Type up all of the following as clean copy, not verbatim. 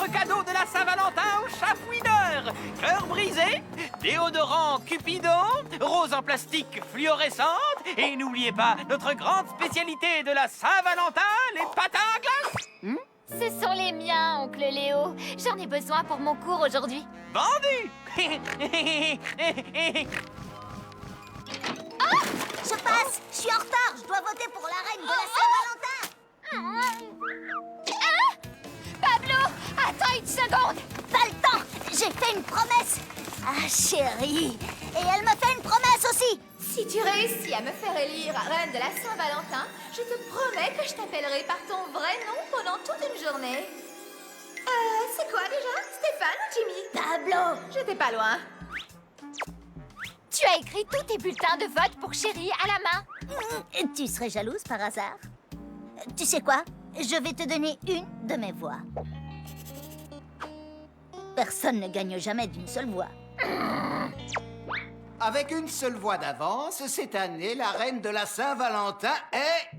votre cadeau de la Saint-Valentin au chafouineur. Cœur brisé, déodorant Cupidon, rose en plastique fluorescente. Et n'oubliez pas notre grande spécialité de la Saint-Valentin, les patins à glace. Ce sont les miens, oncle Léo. J'en ai besoin pour mon cours aujourd'hui. Vendu. Je passe. Je suis en retard. Je dois voter pour la reine de la Saint-Valentin. Pablo, attends une seconde. Pas le temps. J'ai fait une promesse. Ah, chérie. Et elle me fait une promesse aussi. Si tu réussis à me faire élire reine de la Saint-Valentin, je te promets que je t'appellerai par ton vrai nom pendant toute une journée. C'est quoi déjà? Stéphane ou Jimmy? Pablo. J'étais pas loin. Tu as écrit tous tes bulletins de vote pour Chérie à la main. Tu serais jalouse par hasard? Tu sais quoi? Je vais te donner une de mes voix. Personne ne gagne jamais d'une seule voix. Avec une seule voix d'avance, cette année, la reine de la Saint-Valentin est...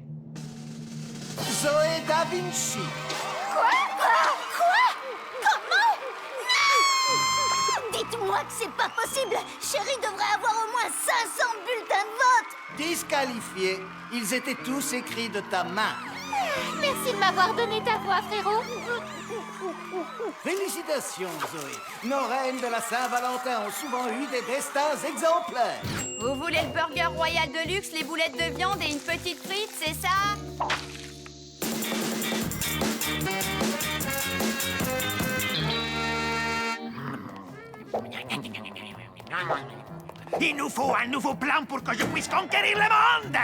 Zoé Da Vinci. Dites-moi que c'est pas possible. Chérie devrait avoir au moins 500 bulletins de vote. Disqualifiés. Ils étaient tous écrits de ta main. Merci de m'avoir donné ta voix, frérot. Félicitations, Zoé. Nos reines de la Saint-Valentin ont souvent eu des destins exemplaires. Vous voulez le burger royal de luxe, les boulettes de viande et une petite frite, c'est ça? Il nous faut un nouveau plan pour que je puisse conquérir le monde!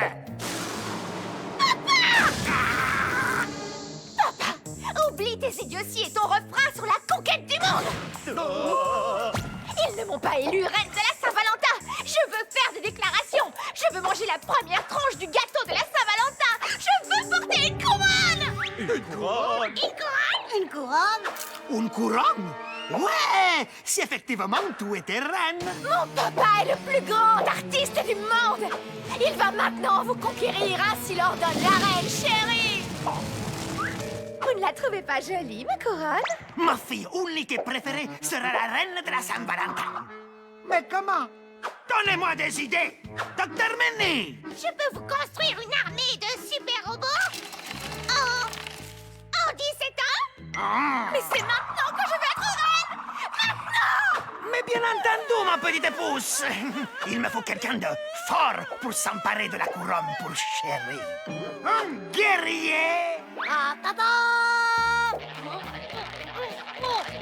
Oublie tes idioties et ton refrain sur la conquête du monde! Ils ne m'ont pas élu reine de la Saint-Valentin! Je veux faire des déclarations! Je veux manger la première tranche du gâteau de la Saint-Valentin! Je veux porter une couronne! Une couronne? Une couronne? Une couronne? Une couronne? Ouais! Si effectivement tu étais reine! Mon papa est le plus grand artiste du monde! Il va maintenant vous conquérir, ainsi l'ordonne la reine chérie! Vous ne la trouvez pas jolie, ma couronne? Ma fille unique et préférée sera la reine de la Saint-Valentin! Mais comment? Donnez-moi des idées! Docteur Menny! Je peux vous construire une armée de super-robots en 17 ans? Mais c'est maintenant que je vais être reine! Maintenant! Mais bien entendu, ma petite pouce! Il me faut quelqu'un de fort pour s'emparer de la couronne pour chérie. Un guerrier! Ah, papa!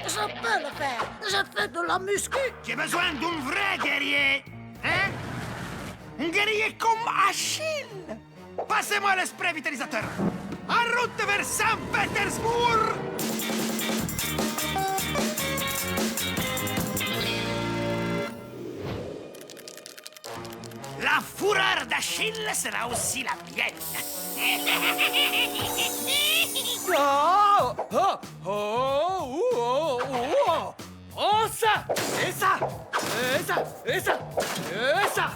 Je peux le faire. Je fais de la muscu. J'ai besoin d'un vrai guerrier! Hein? Un guerrier comme Achille! Passez-moi le spray vitalisateur! En route vers Saint-Pétersbourg! La fureur d'Achille sera aussi la mienne! Oh, oh, oh, oh, oh. Oh, ça et ça et ça et ça et ça.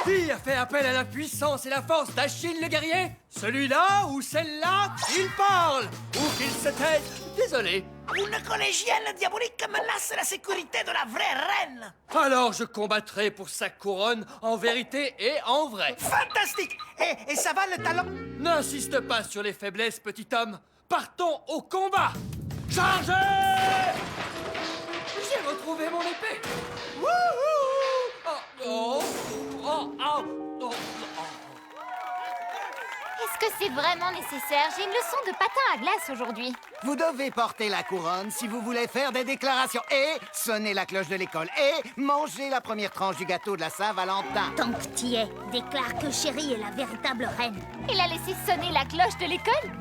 Qui a fait appel à la puissance et la force d'Achille le guerrier? Celui-là ou celle-là? Il parle ou qu'il se taise. Désolé. Une collégienne diabolique menace la sécurité de la vraie reine! Alors je combattrai pour sa couronne en vérité et en vrai. Fantastique! Et ça va le talent? N'insiste pas sur les faiblesses, petit homme. Partons au combat. Chargez! J'ai retrouvé mon épée. Wouhou! Oh, oh, oh, oh, oh, oh. Est-ce que c'est vraiment nécessaire? J'ai une leçon de patin à glace aujourd'hui. Vous devez porter la couronne si vous voulez faire des déclarations et sonner la cloche de l'école et manger la première tranche du gâteau de la Saint-Valentin. Tant que t'y es, déclare que Chérie est la véritable reine. Il a laissé sonner la cloche de l'école?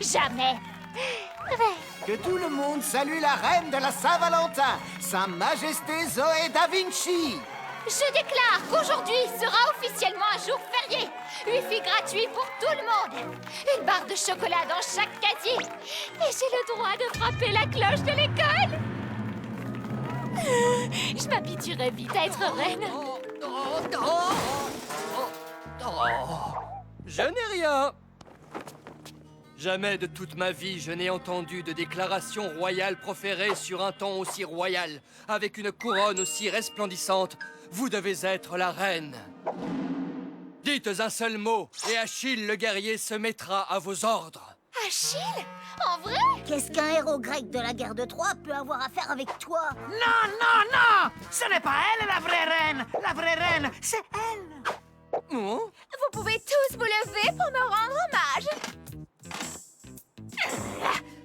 Jamais. Ouais. Que tout le monde salue la reine de la Saint-Valentin, Sa Majesté Zoé Da Vinci. Je déclare qu'aujourd'hui sera officiellement un jour férié. Wi-Fi gratuit pour tout le monde. Une barre de chocolat dans chaque casier. Et j'ai le droit de frapper la cloche de l'école. Je m'habituerai vite à être reine. Je n'ai rien. Jamais de toute ma vie je n'ai entendu de déclaration royale proférée sur un ton aussi royal, avec une couronne aussi resplendissante. Vous devez être la reine. Dites un seul mot, et Achille le guerrier se mettra à vos ordres. Achille? En vrai? Qu'est-ce qu'un héros grec de la guerre de Troie peut avoir à faire avec toi? Non, non, non! Ce n'est pas elle la vraie reine! La vraie reine, c'est elle! Oh? Vous pouvez tous vous lever pour me rendre hommage.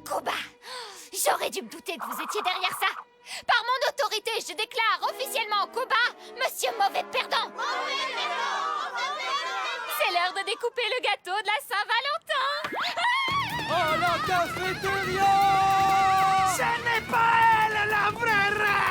Koba! J'aurais dû me douter que vous étiez derrière ça! Par mon autorité, je déclare officiellement Koba, monsieur mauvais perdant! C'est l'heure de découper le gâteau de la Saint-Valentin! À la cafétéria! Ce n'est pas elle la vraie reine!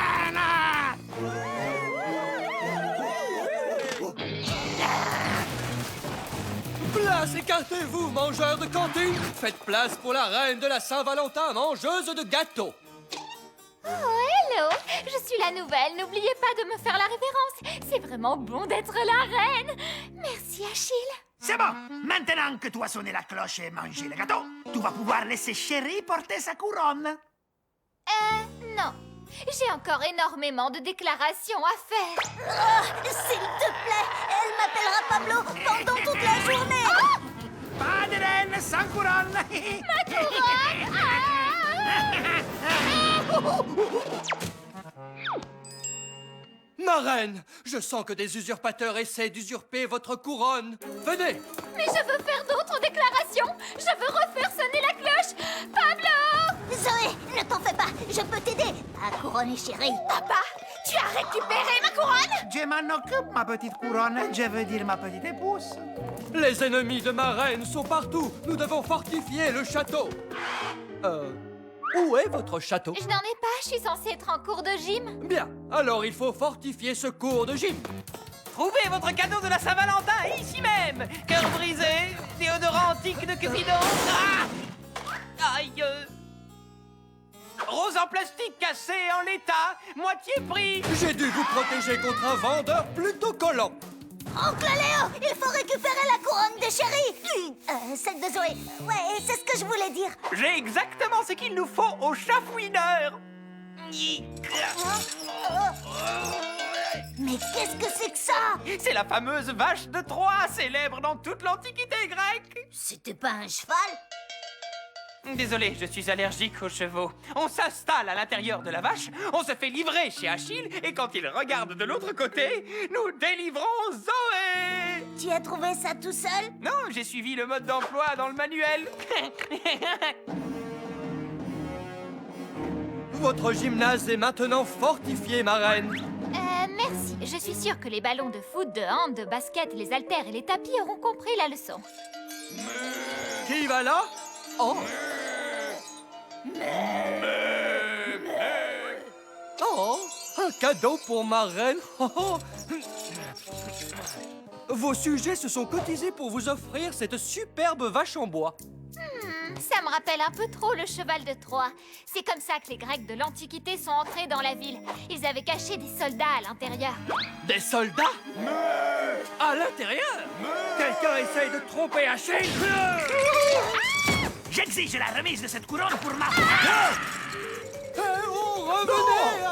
Place, écartez-vous, mangeurs de cantine! Faites place pour la reine de la Saint-Valentin, mangeuse de gâteaux! Oh, hello! Je suis la nouvelle, n'oubliez pas de me faire la révérence. C'est vraiment bon d'être la reine. Merci, Achille. C'est bon! Maintenant que tu as sonné la cloche et mangé le gâteau, tu vas pouvoir laisser Chérie porter sa couronne. Non. J'ai encore énormément de déclarations à faire. Oh, s'il te plaît, elle m'appellera Pablo pendant toute la journée. Pas de reine sans couronne! Ma reine, je sens que des usurpateurs essaient d'usurper votre couronne. Venez! Mais je veux faire d'autres déclarations. Je veux refaire sonner la cloche. Pablo! Zoé, ne t'en fais pas, je peux t'aider à couronner Chérie. Papa, tu as récupéré ma couronne? Je m'en occupe, ma petite couronne. Je veux dire ma petite épouse. Les ennemis de ma reine sont partout. Nous devons fortifier le château. Où est votre château? Je n'en ai pas, je suis censée être en cours de gym. Bien, alors il faut fortifier ce cours de gym. Trouvez votre cadeau de la Saint-Valentin ici même. Cœur brisé, déodorant antique de Cupidon. Ah! Aïe! Rose en plastique cassé en l'état, moitié prix. J'ai dû vous protéger contre un vendeur plutôt collant. Oncle Léo, il faut récupérer la couronne de Chérie. Celle de Zoé. Ouais, c'est ce que je voulais dire. J'ai exactement ce qu'il nous faut au chafouineur. Mais qu'est-ce que c'est que ça? C'est la fameuse vache de Troie, célèbre dans toute l'Antiquité grecque. C'était pas un cheval? Désolé, je suis allergique aux chevaux. On s'installe à l'intérieur de la vache, on se fait livrer chez Achille, et quand il regarde de l'autre côté, nous délivrons Zoé. Tu as trouvé ça tout seul? Non, j'ai suivi le mode d'emploi dans le manuel. Votre gymnase est maintenant fortifié, ma reine. Merci. Je suis sûre que les ballons de foot, de hand, de basket, les haltères et les tapis auront compris la leçon. Qui va là? Oh! Oh! Un cadeau pour ma reine! Oh. Vos sujets se sont cotisés pour vous offrir cette superbe vache en bois. Ça me rappelle un peu trop le cheval de Troie. C'est comme ça que les Grecs de l'Antiquité sont entrés dans la ville. Ils avaient caché des soldats à l'intérieur. Des soldats? À l'intérieur? Quelqu'un essaye de tromper Achille? J'exige la remise de cette couronne pour ma... Oh, revenez!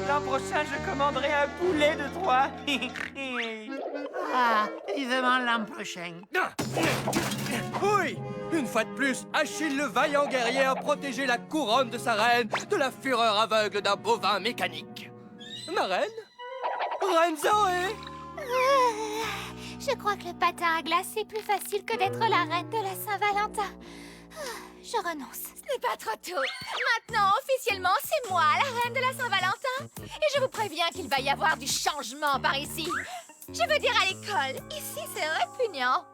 L'an prochain, je commanderai un poulet de Troie. Ah, vivement l'an prochain. Oui! Une fois de plus, Achille le vaillant guerrier a protégé la couronne de sa reine de la fureur aveugle d'un bovin mécanique. Ma reine? Reine Zoé? Je crois que le patin à glace est plus facile que d'être la reine de la Saint-Valentin. Je renonce. Ce n'est pas trop tôt. Maintenant, officiellement, c'est moi, la reine de la Saint-Valentin. Et je vous préviens qu'il va y avoir du changement par ici. Je veux dire à l'école. Ici, c'est répugnant.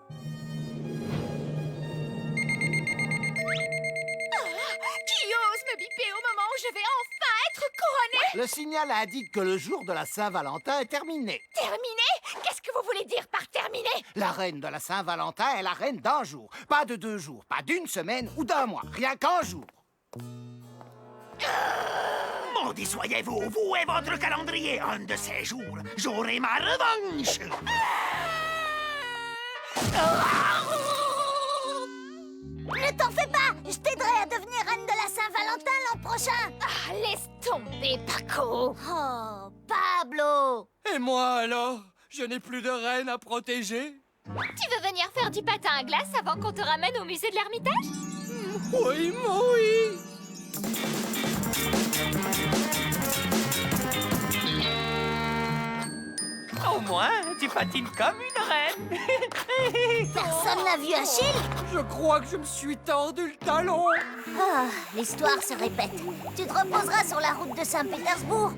Qui ose me biper au moment où je vais enfin être couronnée? Le signal indique que le jour de la Saint-Valentin est terminé. Terminé? Qu'est-ce que vous voulez dire par terminé? La reine de la Saint-Valentin est la reine d'un jour. Pas de 2 jours, pas d'une semaine ou d'un mois. Rien qu'un jour. Maudit soyez-vous, vous et votre calendrier. Un de ces jours, j'aurai ma revanche. Ne t'en fais pas! Je t'aiderai à devenir reine de la Saint-Valentin l'an prochain! Ah, laisse tomber, Paco! Oh, Pablo! Et moi alors? Je n'ai plus de reine à protéger? Tu veux venir faire du patin à glace avant qu'on te ramène au musée de l'Ermitage? Oui, oui! Au moins, tu patines comme une reine. Personne n'a vu Achille? Je crois que je me suis tordu le talon! Ah, l'histoire se répète. Tu te reposeras sur la route de Saint-Pétersbourg.